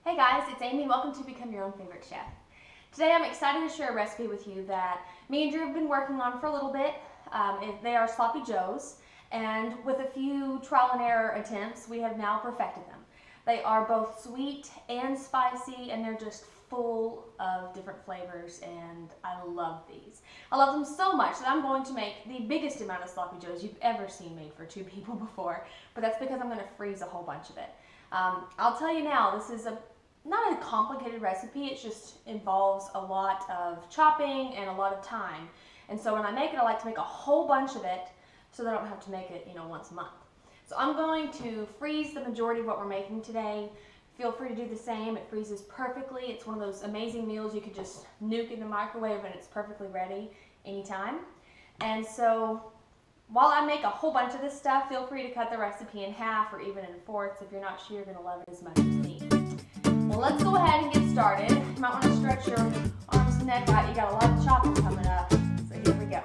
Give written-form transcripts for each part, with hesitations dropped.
Hey guys, it's Amy. Welcome to Become Your Own Favorite Chef. Today I'm excited to share a recipe with you that me and Drew have been working on for a little bit. They are sloppy joes, and with a few trial and error attempts, we have now perfected them. They are both sweet and spicy, and they're just full of different flavors, and I love these. I love them so much that I'm going to make the biggest amount of sloppy joes you've ever seen made for 2 people before, but that's because I'm going to freeze a whole bunch of it. I'll tell you now, this is not a complicated recipe, it just involves a lot of chopping and a lot of time. And so when I make it, I like to make a whole bunch of it so that I don't have to make it, once a month. So I'm going to freeze the majority of what we're making today. Feel free to do the same. It freezes perfectly. It's one of those amazing meals you could just nuke in the microwave and it's perfectly ready anytime. And so while I make a whole bunch of this stuff, feel free to cut the recipe in half or even in fourths if you're not sure you're going to love it as much as me. Well, let's go ahead and get started. You might want to stretch your arms and neck out. You got a lot of chopping coming up. So here we go.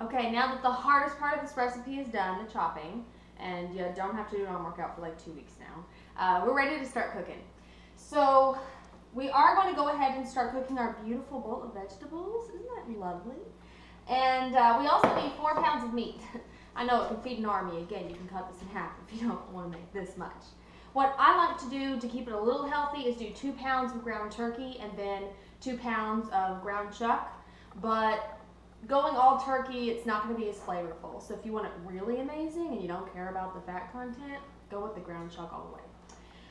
Okay, now that the hardest part of this recipe is done, the chopping, and you don't have to do an arm workout for like 2 weeks now, we're ready to start cooking. So we are going to go ahead and start cooking our beautiful bowl of vegetables. Isn't that lovely? And we also need 4 pounds of meat. I know it can feed an army. Again, you can cut this in half if you don't want to make this much. What I like to do to keep it a little healthy is do 2 pounds of ground turkey and then 2 pounds of ground chuck. But going all turkey, it's not going to be as flavorful. So if you want it really amazing and you don't care about the fat content, go with the ground chuck all the way.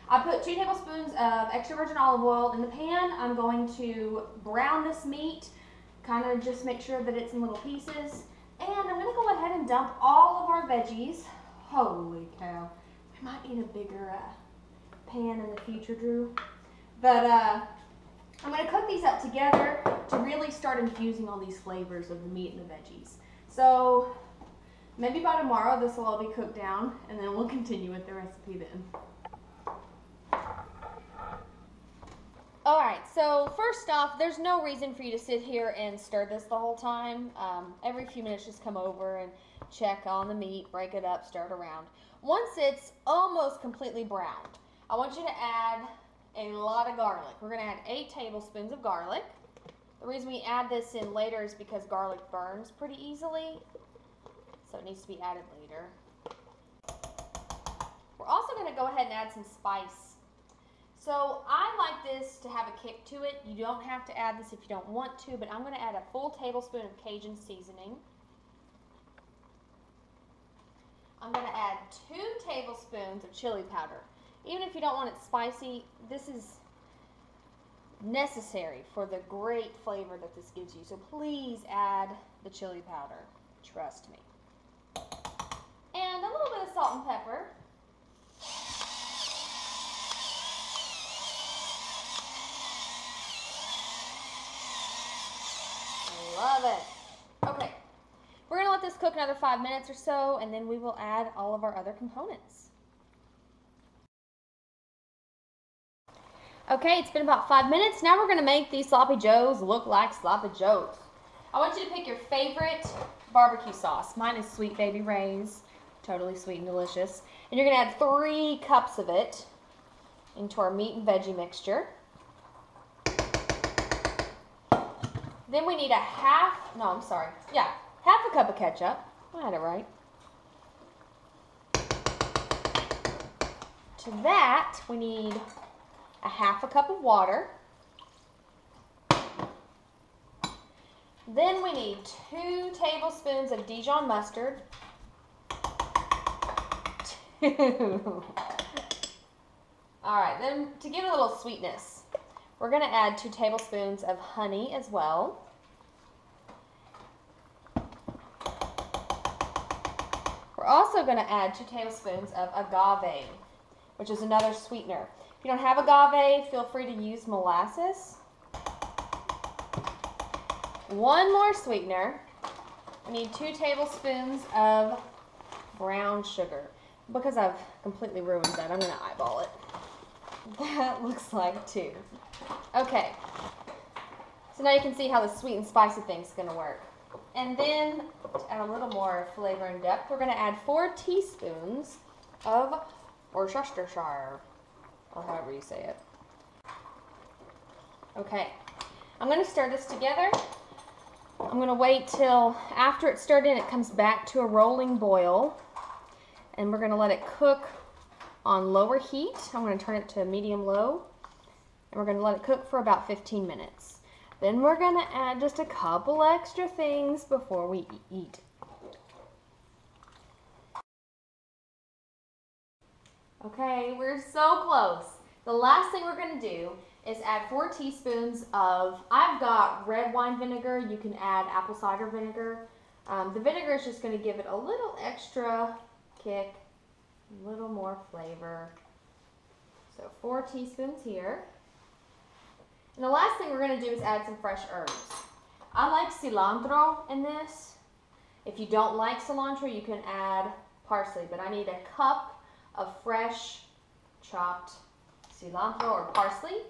I put 2 tablespoons of extra virgin olive oil in the pan. I'm going to brown this meat, kind of just make sure that it's in little pieces. And I'm going to go ahead and dump all of our veggies. Holy cow. We might need a bigger pan in the future, Drew. But I'm going to cook these up together to really start infusing all these flavors of the meat and the veggies. So maybe by tomorrow this will all be cooked down and then we'll continue with the recipe then. Alright, so first off, there's no reason for you to sit here and stir this the whole time. Every few minutes just come over and check on the meat, break it up, stir it around. Once it's almost completely browned, I want you to add a lot of garlic. We're going to add 8 tablespoons of garlic. The reason we add this in later is because garlic burns pretty easily, so it needs to be added later. We're also going to go ahead and add some spice. So I like this to have a kick to it. You don't have to add this if you don't want to, but I'm going to add a full tablespoon of Cajun seasoning. I'm going to add 2 tablespoons of chili powder. Even if you don't want it spicy, this is necessary for the great flavor that this gives you. So please add the chili powder. Trust me. And a little bit of salt and pepper. Love it. Okay. We're going to let this cook another 5 minutes or so, and then we will add all of our other components. Okay, it's been about 5 minutes. Now we're going to make these sloppy joes look like sloppy joes. I want you to pick your favorite barbecue sauce. Mine is Sweet Baby Ray's. Totally sweet and delicious. And you're going to add 3 cups of it into our meat and veggie mixture. Then we need half a cup of ketchup. I had it right. To that, we need a half a cup of water. Then we need 2 tablespoons of Dijon mustard. 2. Alright, then to give it a little sweetness, we're going to add 2 tablespoons of honey as well. also going to add 2 tablespoons of agave, which is another sweetener. If you don't have agave, feel free to use molasses. 1 more sweetener. We need 2 tablespoons of brown sugar. Because I've completely ruined that, I'm going to eyeball it. That looks like 2. Okay. So now you can see how the sweet and spicy thing's going to work. And then, to add a little more flavor and depth, we're going to add 4 teaspoons of Worcestershire, or however you say it. Okay. I'm going to stir this together. I'm going to wait till after it's stirred in, it comes back to a rolling boil. And we're going to let it cook on lower heat. I'm going to turn it to medium low. And we're going to let it cook for about 15 minutes. Then we're going to add just a couple extra things before we eat. Okay, we're so close. The last thing we're going to do is add 4 teaspoons of, I've got red wine vinegar. You can add apple cider vinegar. The vinegar is just going to give it a little extra kick, a little more flavor. So 4 teaspoons here. And the last thing we're going to do is add some fresh herbs. I like cilantro in this. If you don't like cilantro, you can add parsley, but I need a cup of fresh chopped cilantro or parsley.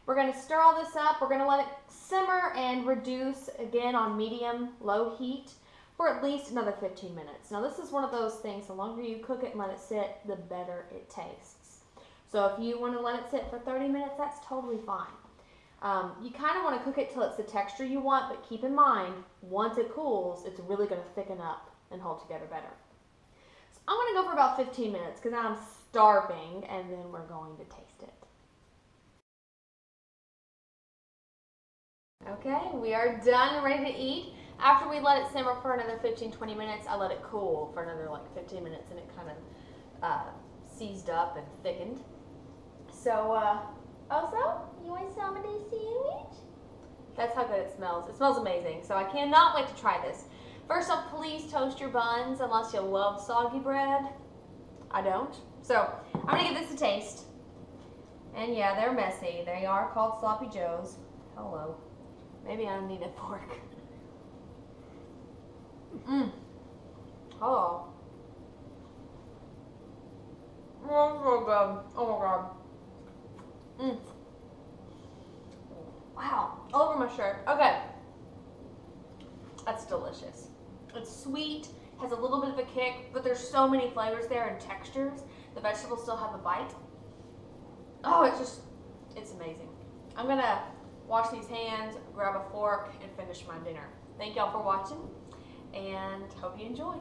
We're going to stir all this up. We're going to let it simmer and reduce again on medium-low heat for at least another 15 minutes. Now this is one of those things, the longer you cook it and let it sit, the better it tastes. So if you want to let it sit for 30 minutes, that's totally fine. You kind of want to cook it till it's the texture you want, but keep in mind, once it cools, it's really going to thicken up and hold together better. So I'm going to go for about 15 minutes because I'm starving, and then we're going to taste it. Okay, we are done and ready to eat. After we let it simmer for another 15-20 minutes, I let it cool for another like 15 minutes, and it kind of seized up and thickened. So, also, you want some of this sandwich? That's how good it smells. It smells amazing, so I cannot wait to try this. First off, please toast your buns unless you love soggy bread. I don't. So, I'm going to give this a taste. And yeah, they're messy. They are called Sloppy Joes. Hello. Maybe I need a fork. Oh. Oh, so good. Oh my god. Wow. All over my shirt. Okay. That's delicious. It's sweet, has a little bit of a kick, but there's so many flavors there and textures. The vegetables still have a bite. Oh, it's amazing. I'm gonna wash these hands, grab a fork, and finish my dinner. Thank y'all for watching, and hope you enjoy.